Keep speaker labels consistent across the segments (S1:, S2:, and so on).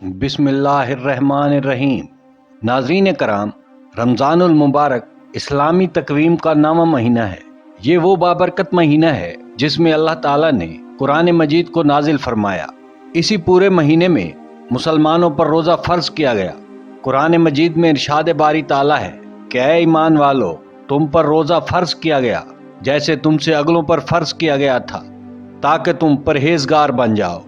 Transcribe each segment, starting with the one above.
S1: بسم اللہ الرحمن الرحیم۔ ناظرین کرام، رمضان المبارک اسلامی تقویم کا نامہ مہینہ ہے۔ یہ وہ بابرکت مہینہ ہے جس میں اللہ تعالیٰ نے قرآن مجید کو نازل فرمایا۔ اسی پورے مہینے میں مسلمانوں پر روزہ فرض کیا گیا۔ قرآن مجید میں ارشاد باری تعالیٰ ہے کہ اے ایمان والو، تم پر روزہ فرض کیا گیا جیسے تم سے اگلوں پر فرض کیا گیا تھا تاکہ تم پرہیزگار بن جاؤ۔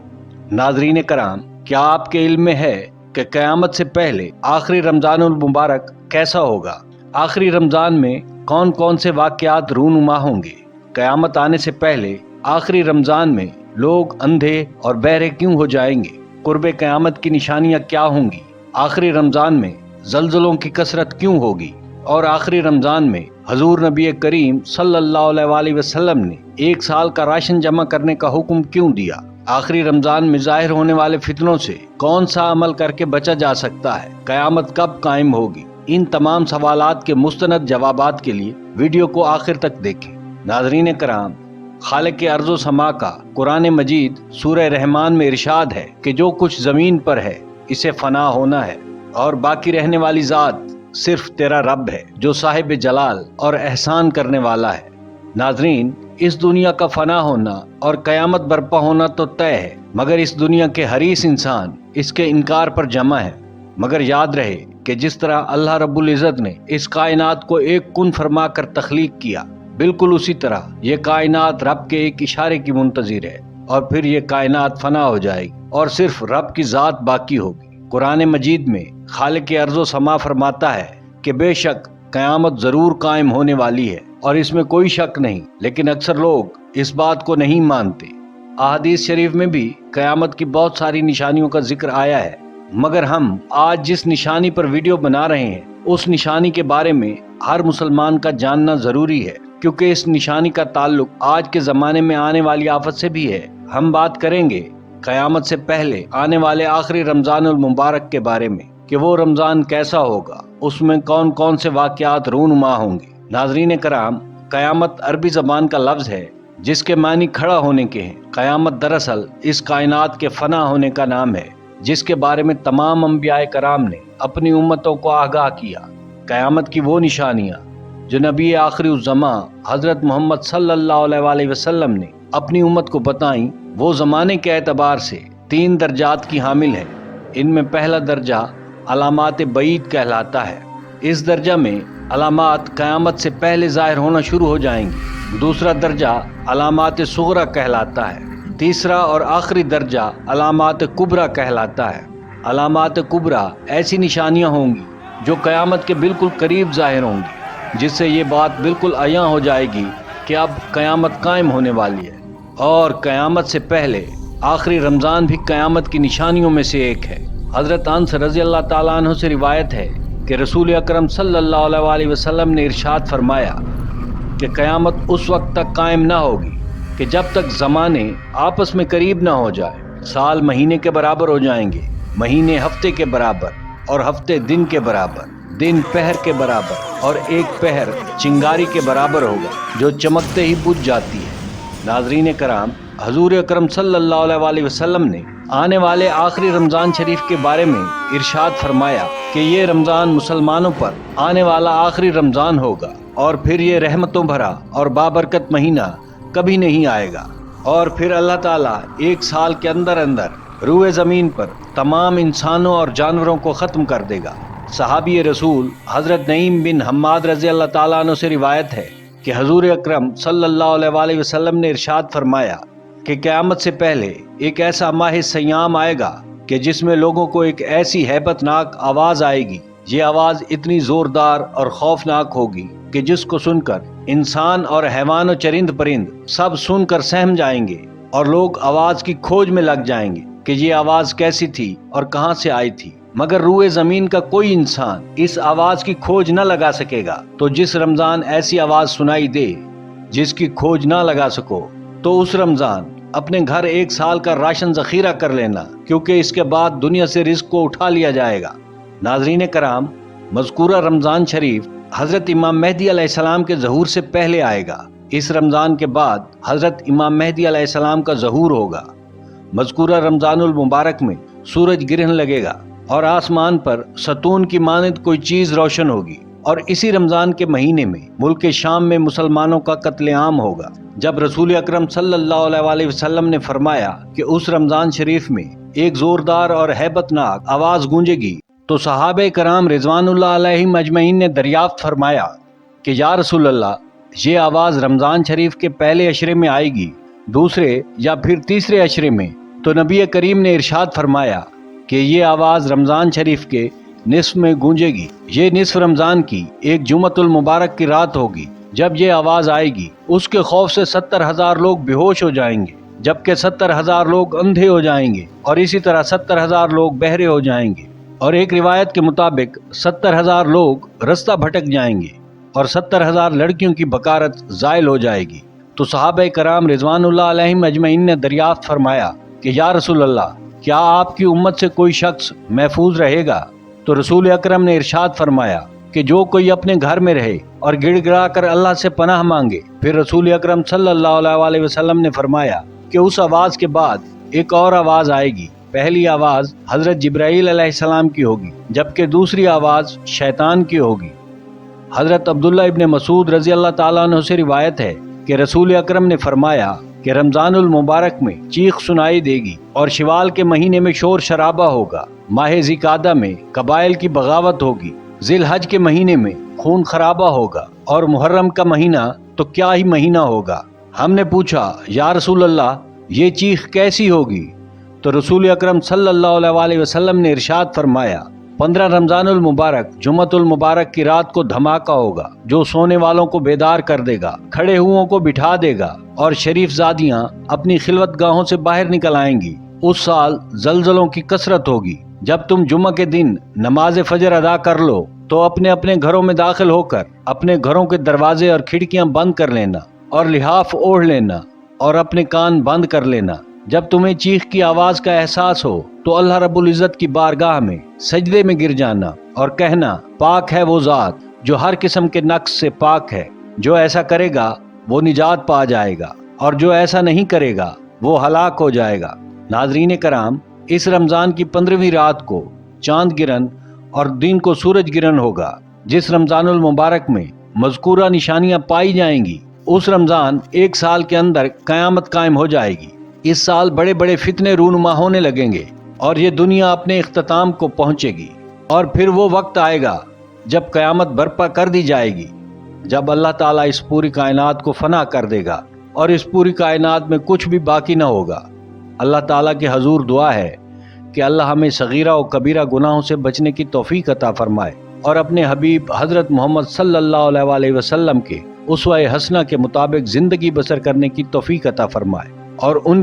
S1: ناظرین کرام، کیا آپ کے علم میں ہے کہ قیامت سے پہلے آخری رمضان المبارک کیسا ہوگا؟ آخری رمضان میں کون کون سے واقعات رونما ہوں گے؟ قیامت آنے سے پہلے آخری رمضان میں لوگ اندھے اور بہرے کیوں ہو جائیں گے؟ قرب قیامت کی نشانیاں کیا ہوں گی؟ آخری رمضان میں زلزلوں کی کثرت کیوں ہوگی؟ اور آخری رمضان میں حضور نبی کریم صلی اللہ علیہ وسلم نے 1 سال کا راشن جمع کرنے کا حکم کیوں دیا؟ آخری رمضان میں ظاہر ہونے والے فتنوں سے کون سا عمل کر کے بچا جا سکتا ہے؟ قیامت کب قائم ہوگی؟ ان تمام سوالات کے مستند جوابات کے لیے ویڈیو کو آخر تک دیکھیں۔ ناظرین کرام، خالق ارض و سما کا قرآن مجید سورہ رحمان میں ارشاد ہے کہ جو کچھ زمین پر ہے اسے فنا ہونا ہے، اور باقی رہنے والی ذات صرف تیرا رب ہے جو صاحب جلال اور احسان کرنے والا ہے۔ ناظرین، اس دنیا کا فنا ہونا اور قیامت برپا ہونا تو طے ہے، مگر اس دنیا کے حریص انسان اس کے انکار پر جمع ہے۔ مگر یاد رہے کہ جس طرح اللہ رب العزت نے اس کائنات کو ایک کن فرما کر تخلیق کیا، بالکل اسی طرح یہ کائنات رب کے ایک اشارے کی منتظر ہے، اور پھر یہ کائنات فنا ہو جائے گی اور صرف رب کی ذات باقی ہوگی۔ قرآن مجید میں خالق ارض و سما فرماتا ہے کہ بے شک قیامت ضرور قائم ہونے والی ہے اور اس میں کوئی شک نہیں، لیکن اکثر لوگ اس بات کو نہیں مانتے۔ احادیث شریف میں بھی قیامت کی بہت ساری نشانیوں کا ذکر آیا ہے، مگر ہم آج جس نشانی پر ویڈیو بنا رہے ہیں اس نشانی کے بارے میں ہر مسلمان کا جاننا ضروری ہے، کیونکہ اس نشانی کا تعلق آج کے زمانے میں آنے والی آفت سے بھی ہے۔ ہم بات کریں گے قیامت سے پہلے آنے والے آخری رمضان المبارک کے بارے میں کہ وہ رمضان کیسا ہوگا، اس میں کون کون سے واقعات رونما ہوں گے۔ ناظرین کرام، قیامت عربی زبان کا لفظ ہے جس کے معنی کھڑا ہونے کے ہیں۔ قیامت دراصل اس کائنات کے فنا ہونے کا نام ہے جس کے بارے میں تمام انبیاء کرام نے اپنی امتوں کو آگاہ کیا۔ قیامت کی وہ نشانیاں جو نبی آخری الزماں حضرت محمد صلی اللہ علیہ وسلم نے اپنی امت کو بتائیں، وہ زمانے کے اعتبار سے 3 درجات کی حامل ہیں۔ ان میں پہلا درجہ علامات بعید کہلاتا ہے۔ اس درجہ میں علامات قیامت سے پہلے ظاہر ہونا شروع ہو جائیں گی۔ دوسرا درجہ علامات صغرا کہلاتا ہے۔ تیسرا اور آخری درجہ علامات کبریٰ کہلاتا ہے۔ علامات کبریٰ ایسی نشانیاں ہوں گی جو قیامت کے بالکل قریب ظاہر ہوں گی، جس سے یہ بات بالکل عیاں ہو جائے گی کہ اب قیامت قائم ہونے والی ہے۔ اور قیامت سے پہلے آخری رمضان بھی قیامت کی نشانیوں میں سے ایک ہے۔ حضرت انس رضی اللہ تعالیٰ عنہ سے روایت ہے کہ رسول اکرم صلی اللہ علیہ وسلم نے ارشاد فرمایا کہ قیامت اس وقت تک قائم نہ ہوگی کہ جب تک زمانے آپس میں قریب نہ ہو جائے۔ سال مہینے کے برابر ہو جائیں گے، مہینے ہفتے کے برابر، اور ہفتے دن کے برابر، دن پہر کے برابر، اور ایک پہر چنگاری کے برابر ہوگا جو چمکتے ہی بجھ جاتی ہے۔ ناظرین کرام، حضور اکرم صلی اللہ علیہ وسلم نے آنے والے آخری رمضان شریف کے بارے میں ارشاد فرمایا کہ یہ رمضان مسلمانوں پر آنے والا آخری رمضان ہوگا، اور پھر یہ رحمتوں بھرا اور بابرکت مہینہ کبھی نہیں آئے گا، اور پھر اللہ تعالیٰ 1 سال کے اندر روئے زمین پر تمام انسانوں اور جانوروں کو ختم کر دے گا۔ صحابی رسول حضرت نعیم بن حماد رضی اللہ تعالیٰ عنہ سے روایت ہے کہ حضور اکرم صلی اللہ علیہ وسلم نے ارشاد فرمایا کہ قیامت سے پہلے ایک ایسا ماہ سیام آئے گا کہ جس میں لوگوں کو ایک ایسی ہیبت ناک آواز آئے گی۔ یہ آواز اتنی زوردار اور خوفناک ہوگی کہ جس کو سن کر انسان اور حیوان و چرند پرند سب سن کر سہم جائیں گے، اور لوگ آواز کی کھوج میں لگ جائیں گے کہ یہ آواز کیسی تھی اور کہاں سے آئی تھی۔ مگر روئے زمین کا کوئی انسان اس آواز کی کھوج نہ لگا سکے گا۔ تو جس رمضان ایسی آواز سنائی دے جس کی کھوج نہ لگا سکو، تو اس رمضان اپنے گھر 1 سال کا راشن ذخیرہ کر لینا، کیونکہ اس کے بعد دنیا سے رزق کو اٹھا لیا جائے گا۔ ناظرین کرام، مذکورہ رمضان شریف حضرت امام مہدی علیہ السلام کے ظہور سے پہلے آئے گا۔ اس رمضان کے بعد حضرت امام مہدی علیہ السلام کا ظہور ہوگا۔ مذکورہ رمضان المبارک میں سورج گرہن لگے گا اور آسمان پر ستون کی مانند کوئی چیز روشن ہوگی، اور اسی رمضان کے مہینے میں ملک شام میں مسلمانوں کا قتل عام ہوگا۔ جب رسول اکرم صلی اللہ علیہ وسلم نے فرمایا کہ اس رمضان شریف میں ایک زوردار اور ہیبت ناک آواز گونجے گی، تو صحابہ کرام رضوان اللہ علیہم اجمعین نے دریافت فرمایا کہ یا رسول اللہ، یہ آواز رمضان شریف کے پہلے عشرے میں آئے گی، دوسرے یا پھر تیسرے عشرے میں؟ تو نبی کریم نے ارشاد فرمایا کہ یہ آواز رمضان شریف کے نصف میں گونجے گی۔ یہ نصف رمضان کی ایک جمعۃ المبارک کی رات ہوگی۔ جب یہ آواز آئے گی، اس کے خوف سے 70,000 لوگ بے ہوش ہو جائیں گے، جبکہ 70,000 لوگ اندھے ہو جائیں گے، اور اسی طرح 70,000 لوگ بہرے ہو جائیں گے، اور ایک روایت کے مطابق 70,000 لوگ رستہ بھٹک جائیں گے، اور 70,000 لڑکیوں کی بکارت زائل ہو جائے گی۔ تو صحابہ کرام رضوان اللہ علیہم اجمعین نے دریافت فرمایا کہ یا رسول اللہ، کیا آپ کی امت سے کوئی شخص محفوظ رہے گا؟ تو رسول اکرم نے ارشاد فرمایا کہ جو کوئی اپنے گھر میں رہے اور گڑ گڑا کر اللہ سے پناہ مانگے۔ پھر رسول اکرم صلی اللہ علیہ وسلم نے فرمایا کہ اس آواز کے بعد ایک اور آواز آئے گی۔ پہلی آواز حضرت جبرائیل علیہ السلام کی ہوگی، جبکہ دوسری آواز شیطان کی ہوگی۔ حضرت عبداللہ ابن مسعود رضی اللہ تعالیٰ عنہ سے روایت ہے کہ رسول اکرم نے فرمایا کہ رمضان المبارک میں چیخ سنائی دے گی، اور شوال کے مہینے میں شور شرابہ ہوگا، ماہ ذی-قعدہ میں قبائل کی بغاوت ہوگی، ذی الحج کے مہینے میں خون خرابہ ہوگا، اور محرم کا مہینہ تو کیا ہی مہینہ ہوگا۔ ہم نے پوچھا یا رسول اللہ، یہ چیخ کیسی ہوگی؟ تو رسول اکرم صلی اللہ علیہ وسلم نے ارشاد فرمایا 15 رمضان المبارک جمعۃ المبارک کی رات کو دھماکہ ہوگا جو سونے والوں کو بیدار کر دے گا، کھڑے ہوئوں کو بٹھا دے گا، اور شریف زادیاں اپنی خلوت گاہوں سے باہر نکل آئیں گی۔ اس سال زلزلوں کی کثرت ہوگی۔ جب تم جمعہ کے دن نماز فجر ادا کر لو تو اپنے اپنے گھروں میں داخل ہو کر اپنے گھروں کے دروازے اور کھڑکیاں بند کر لینا، اور لحاف اوڑھ لینا، اور اپنے کان بند کر لینا۔ جب تمہیں چیخ کی آواز کا احساس ہو تو اللہ رب العزت کی بارگاہ میں سجدے میں گر جانا اور کہنا پاک ہے وہ ذات جو ہر قسم کے نقص سے پاک ہے۔ جو ایسا کرے گا وہ نجات پا جائے گا، اور جو ایسا نہیں کرے گا وہ ہلاک ہو جائے گا۔ ناظرین کرام، اس رمضان کی 15ویں رات کو چاند گرہن اور دن کو سورج گرہن ہوگا۔ جس رمضان المبارک میں مذکورہ نشانیاں پائی جائیں گی، اس رمضان ایک سال کے اندر قیامت قائم ہو جائے گی۔ اس سال بڑے بڑے فتنے رونما ہونے لگیں گے، اور یہ دنیا اپنے اختتام کو پہنچے گی، اور پھر وہ وقت آئے گا جب قیامت برپا کر دی جائے گی، جب اللہ تعالیٰ اس پوری کائنات کو فنا کر دے گا، اور اس پوری کائنات میں کچھ بھی باقی نہ ہوگا۔ اللہ تعالیٰ کے حضور دعا ہے کہ اللہ ہمیں صغیرہ و کبیرہ گناہوں سے بچنے کی توفیق عطا فرمائے، اور اپنے حبیب حضرت محمد صلی اللہ علیہ وسلم کے اسوہ حسنہ کے مطابق زندگی بسر کرنے کی توفیق عطا فرمائے، اور ان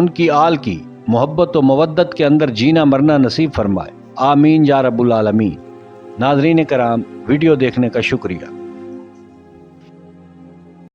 S1: کی آل کی محبت و مودت کے اندر جینا مرنا نصیب فرمائے۔ آمین یا رب العالمین۔ ناظرین کرام، ویڈیو دیکھنے کا شکریہ۔